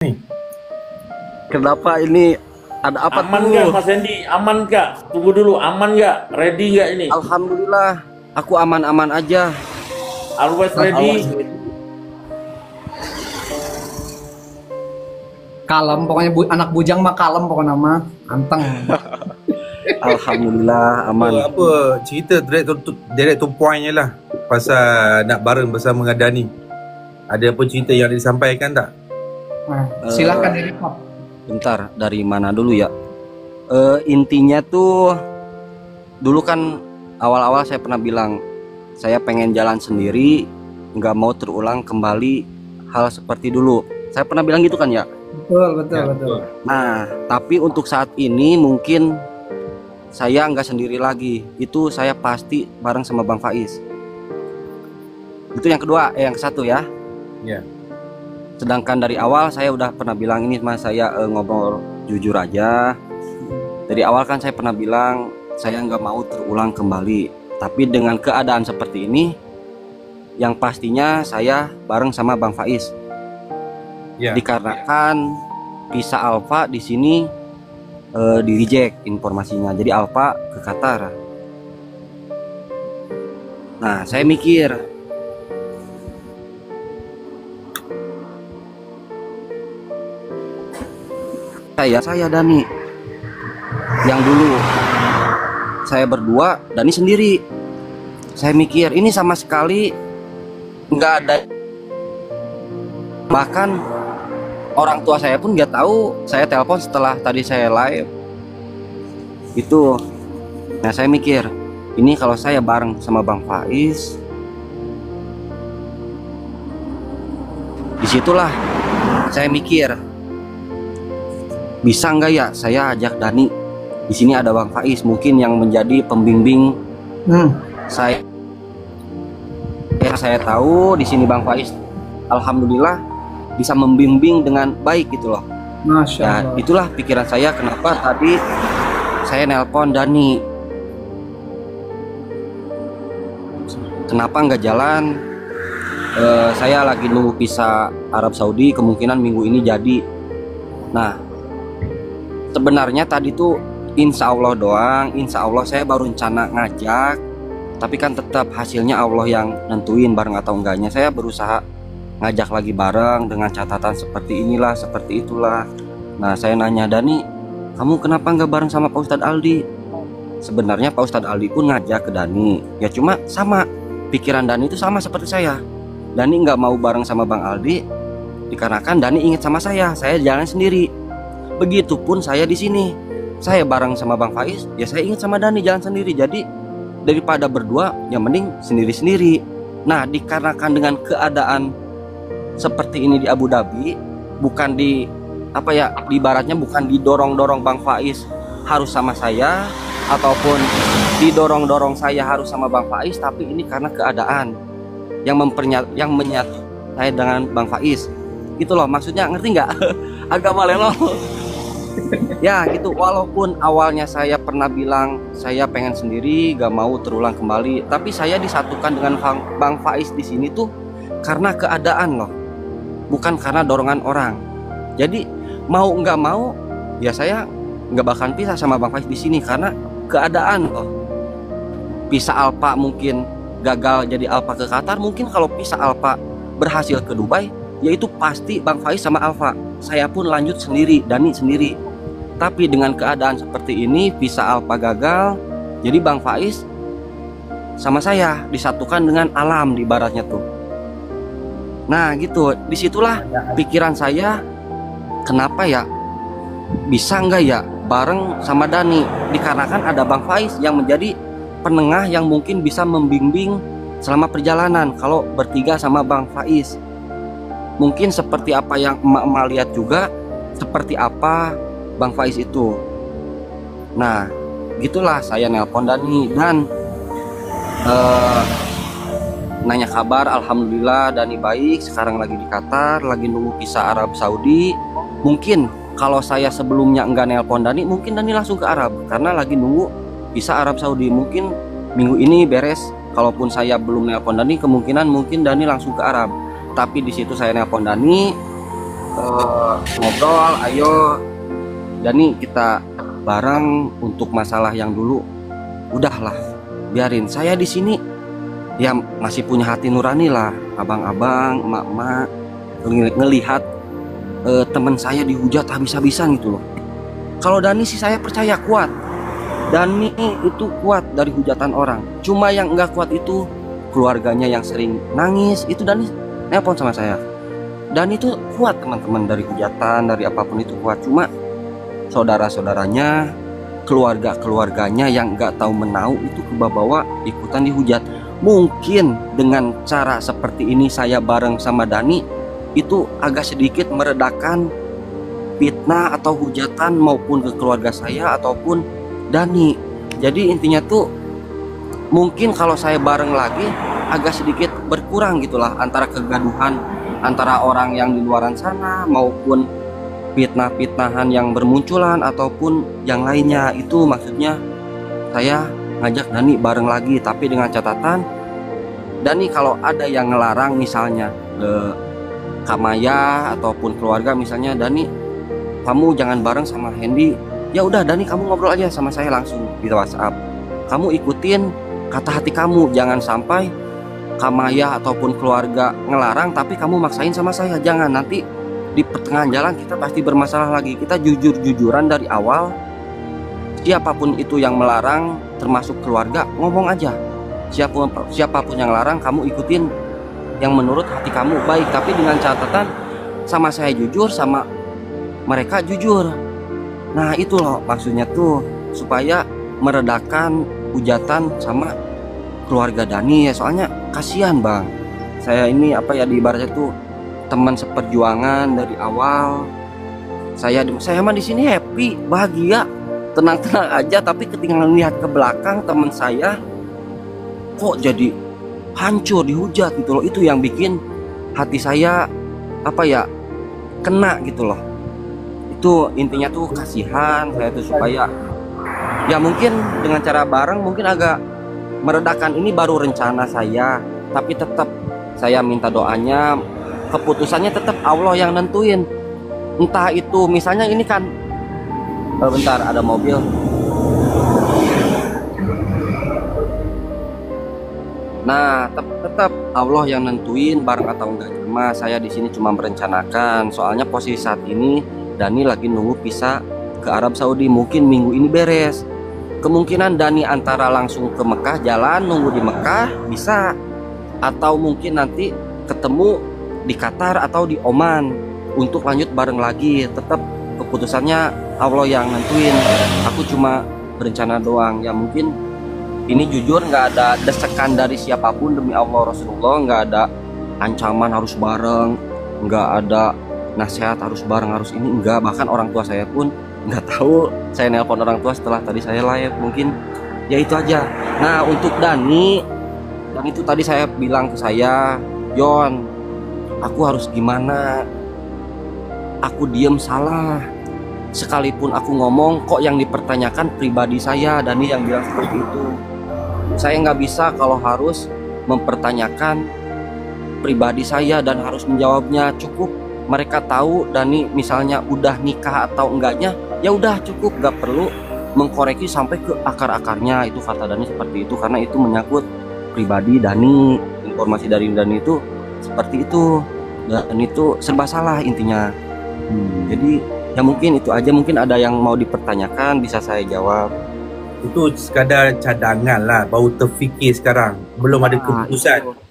nih. Kenapa ini? Ada apa Aman tuh? nggak Mas Hendy? Aman nggak? Tunggu dulu, aman nggak? Ready nggak ini? Alhamdulillah, aku aman-aman aja. Always ready. Kalem, pokoknya anak bujang mah kalem pokoknya mah anteng. Alhamdulillah aman. Apa cerita direct to point lah pasal nak bareng bersama dengan Dani. Ada apa cerita yang disampaikan tak? Nah, silahkan dari Pak. Bentar, dari mana dulu ya? Intinya tuh dulu kan awal-awal saya pernah bilang saya pengen jalan sendiri, nggak mau terulang kembali hal seperti dulu. Saya pernah bilang gitu kan ya? Betul. Nah, tapi untuk saat ini mungkin saya nggak sendiri lagi. Itu saya pasti bareng sama Bang Faiz. Itu yang kedua, yang satu ya. Ya. Sedangkan dari awal saya udah pernah bilang ini, mas, saya ngobrol jujur aja. Dari awal kan saya pernah bilang saya nggak mau terulang kembali. Tapi dengan keadaan seperti ini, yang pastinya saya bareng sama Bang Faiz. Ya. Dikarenakan Visa Alfa di sini di reject informasinya, jadi Alfa ke Qatar. Nah, saya mikir saya Dani yang dulu saya berdua, Dani sendiri. Saya mikir ini sama sekali nggak ada, bahkan orang tua saya pun nggak tahu. Saya telepon setelah tadi saya live itu. Nah, saya mikir ini kalau saya bareng sama Bang Faiz, disitulah saya mikir bisa nggak ya saya ajak Dani. Di sini ada Bang Faiz mungkin yang menjadi pembimbing saya. Saya tahu di sini Bang Faiz alhamdulillah bisa membimbing dengan baik gitu loh. Masya Allah. Nah, itulah pikiran saya kenapa tadi saya nelpon Dani. Kenapa nggak jalan? Saya lagi nunggu visa Arab Saudi, kemungkinan minggu ini jadi. Nah, sebenarnya tadi tuh insya Allah doang, insya Allah saya baru rencana ngajak, tapi kan tetap hasilnya Allah yang nentuin bareng atau enggaknya. Saya berusaha ngajak lagi bareng dengan catatan seperti inilah, seperti itulah. Nah, saya nanya Dani, kamu kenapa nggak bareng sama Pak Ustadz Aldi? Sebenarnya Pak Ustadz Aldi pun ngajak ke Dani, ya cuma sama pikiran Dani itu sama seperti saya. Dani nggak mau bareng sama Bang Aldi dikarenakan Dani ingat sama saya jalan sendiri. Begitupun saya di sini, saya bareng sama Bang Faiz, ya saya ingat sama Dani jalan sendiri. Jadi daripada berdua, ya mending sendiri-sendiri. Nah, dikarenakan dengan keadaan seperti ini di Abu Dhabi, bukan di apa ya, ibaratnya bukan didorong-dorong Bang Faiz harus sama saya, ataupun didorong-dorong saya harus sama Bang Faiz, tapi ini karena keadaan yang menyatu saya dengan Bang Faiz. Gitu loh, maksudnya ngerti nggak? Agak malelo. Ya gitu, walaupun awalnya saya pernah bilang saya pengen sendiri, gak mau terulang kembali, tapi saya disatukan dengan Bang Faiz di sini tuh karena keadaan loh, bukan karena dorongan orang. Jadi mau nggak mau, ya saya nggak bakalan pisah sama Bang Faiz di sini karena keadaan loh. Pisah Alfa mungkin gagal jadi Alfa ke Qatar, mungkin kalau pisah Alfa berhasil ke Dubai, yaitu pasti Bang Faiz sama Alfa. Saya pun lanjut sendiri, Dani sendiri. Tapi dengan keadaan seperti ini, visa Alfa gagal, jadi Bang Faiz sama saya disatukan dengan alam di baratnya tuh. Nah gitu, disitulah pikiran saya, kenapa ya bisa nggak ya bareng sama Dani, dikarenakan ada Bang Faiz yang menjadi penengah yang mungkin bisa membimbing selama perjalanan. Kalau bertiga sama Bang Faiz, mungkin seperti apa yang emak-emak lihat juga, seperti apa Bang Faiz itu. Nah, gitulah saya nelpon Dani dan nanya kabar. Alhamdulillah Dani baik, sekarang lagi di Qatar, lagi nunggu visa Arab Saudi. Mungkin kalau saya sebelumnya enggak nelpon Dani, mungkin Dani langsung ke Arab karena lagi nunggu visa Arab Saudi. Mungkin minggu ini beres. Kalaupun saya belum nelpon Dani, kemungkinan mungkin Dani langsung ke Arab. Tapi di situ saya nelpon Dani, ngobrol, ayo Dani kita bareng untuk masalah yang dulu. Udahlah, biarin saya di sini ya masih punya hati nurani lah, abang-abang, emak-emak ngelihat teman saya dihujat habis-habisan gitu loh. Kalau Dani sih saya percaya kuat. Dani itu kuat dari hujatan orang. Cuma yang enggak kuat itu keluarganya yang sering nangis. Itu Dani nelpon sama saya. Dani itu kuat teman-teman, dari hujatan, dari apapun itu kuat. Cuma saudara-saudaranya, keluarga-keluarganya yang enggak tahu menau itu kebawa ikutan dihujat. Mungkin dengan cara seperti ini saya bareng sama Dani itu agak sedikit meredakan fitnah atau hujatan maupun ke keluarga saya ataupun Dani. Jadi intinya tuh mungkin kalau saya bareng lagi agak sedikit berkurang gitulah antara kegaduhan antara orang yang di luaran sana maupun fitnah-fitnahan yang bermunculan ataupun yang lainnya. Itu maksudnya saya ngajak Dani bareng lagi, tapi dengan catatan Dani kalau ada yang ngelarang misalnya Kamaya ataupun keluarga misalnya, Dani kamu jangan bareng sama Hendy, ya udah Dani kamu ngobrol aja sama saya langsung di WhatsApp. Kamu ikutin kata hati kamu, jangan sampai Kamaya ataupun keluarga ngelarang tapi kamu maksain sama saya. Jangan, nanti di pertengahan jalan kita pasti bermasalah lagi. Kita jujur-jujuran dari awal. Siapapun itu yang melarang termasuk keluarga, ngomong aja. Siapapun yang larang kamu ikutin yang menurut hati kamu baik, tapi dengan catatan sama saya jujur, sama mereka jujur. Nah itu loh maksudnya tuh, supaya meredakan hujatan sama keluarga Dani ya. Soalnya kasihan bang, saya ini apa ya, diibaratnya tuh teman seperjuangan dari awal. Saya mah di sini happy, bahagia, tenang-tenang aja, tapi ketika melihat ke belakang teman saya kok jadi hancur, dihujat gitu loh. Itu yang bikin hati saya apa ya, kena gitu loh. Itu intinya tuh kasihan saya tuh, supaya ya mungkin dengan cara bareng mungkin agak meredakan. Ini baru rencana saya, tapi tetap saya minta doanya. Keputusannya tetap Allah yang nentuin. Entah itu misalnya ini kan bentar ada mobil. Nah, tetap Allah yang nentuin bareng atau enggak. Cuma saya di sini cuma merencanakan. Soalnya posisi saat ini Dani lagi nunggu visa ke Arab Saudi. Mungkin minggu ini beres. Kemungkinan Dani antara langsung ke Mekah, jalan nunggu di Mekah bisa, atau mungkin nanti ketemu di Qatar atau di Oman untuk lanjut bareng lagi. Tetap keputusannya Allah yang nentuin. Aku cuma berencana doang. Ya mungkin ini jujur nggak ada desekan dari siapapun, demi Allah Rasulullah. Nggak ada ancaman harus bareng, nggak ada nasihat harus bareng, harus ini, enggak. Bahkan orang tua saya pun nggak tahu saya nelpon orang tua setelah tadi saya live. Mungkin ya itu aja. Nah untuk Dani, dan itu tadi saya bilang ke saya, John, aku harus gimana? Aku diem salah. Sekalipun aku ngomong kok yang dipertanyakan pribadi saya. Dani yang bilang seperti itu. Saya nggak bisa kalau harus mempertanyakan pribadi saya dan harus menjawabnya. Cukup mereka tahu Dani misalnya udah nikah atau enggaknya, ya udah cukup, nggak perlu mengkoreksi sampai ke akar-akarnya. Itu kata Dani seperti itu, karena itu menyangkut pribadi Dani. Informasi dari Dani itu seperti itu, dan itu serba salah intinya. Jadi ya mungkin itu aja. Mungkin ada yang mau dipertanyakan bisa saya jawab. Itu sekadar cadangan lah, baru terfikir sekarang, belum ada keputusan.